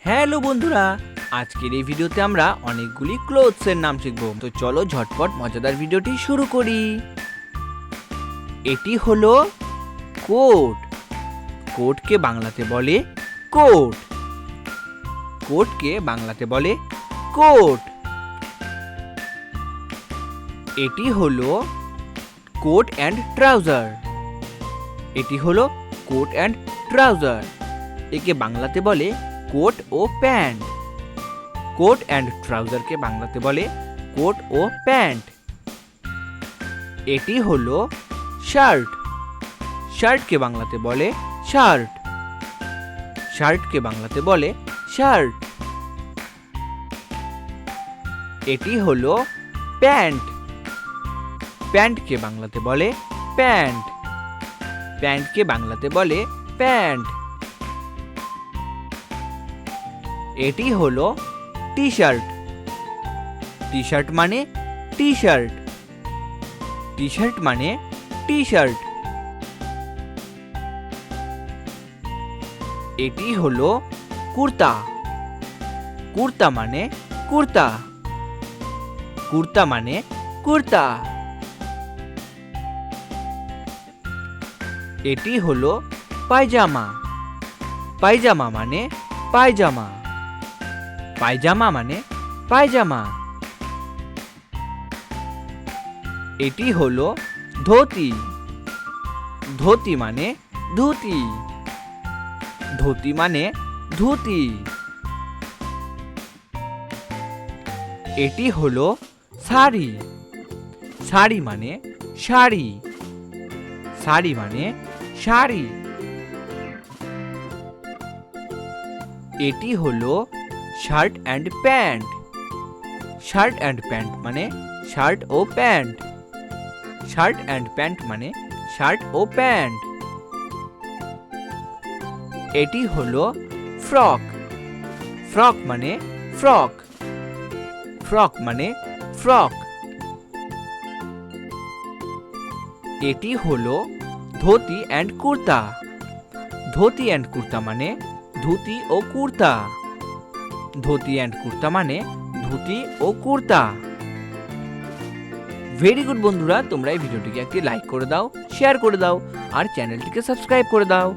Hello বন্ধুরা, আজকের এই ভিডিওতে আমরা অনেকগুলি ক্লোথসের নাম শিখব। তো চলো ঝটপট মজাদার ভিডিওটি শুরু করি। এটি হলো কোট। কোটকে বাংলাতে বলে কোট। কোটকে বাংলাতে বলে কোট। এটি হলো কোট অ্যান্ড ট্রাউজার। এটি হলো কোট অ্যান্ড ট্রাউজার। একে বাংলাতে বলে কোট ও প্যান্ট। কোট অ্যান্ড ট্রাউজারকে বাংলাতে বলে কোট ও প্যান্ট। এটি হলো শার্ট। শার্টকে বাংলাতে বলে শার্ট। শার্টকে বাংলাতে বলে শার্ট। এটি হলো প্যান্ট। প্যান্টকে বাংলাতে বলে প্যান্ট। প্যান্টকে বাংলাতে বলে প্যান্ট। এটি হলো টি শার্ট। টি শার্ট মানে টি শার্ট। টি শার্ট মানে টি শার্ট। এটি হলো কুর্তা। কুর্তা মানে কুর্তা। কুর্তা মানে কুর্তা। এটি হলো পায়জামা। পায়জামা মানে পায়জামা। পায়জামা মানে পায়জামা। এটি হলো ধুতি। ধুতি মানে ধুতি। ধুতি মানে ধুতি। এটি হলো শাড়ি। শাড়ি মানে শাড়ি। শাড়ি মানে শাড়ি। এটি হলো shirt and pant. Shirt and pant মানে শার্ট ও প্যান্ট। শার্ট অ্যান্ড প্যান্ট মানে শার্ট ও প্যান্ট। এটি হলো ফ্রক। ফ্রক মানে ফ্রক। ফ্রক মানে ফ্রক। এটি হলো ধুতি অ্যান্ড কুর্তা। ধুতি অ্যান্ড কুর্তা মানে ধুতি ও কুর্তা। ধুতি অ্যান্ড কুর্তা মানে ধুতি ও কুর্তা। ভেরি গুড বন্ধুরা, তোমরা এই ভিডিওটিকে একটি লাইক করে দাও, শেয়ার করে দাও আর চ্যানেলটিকে সাবস্ক্রাইব করে দাও।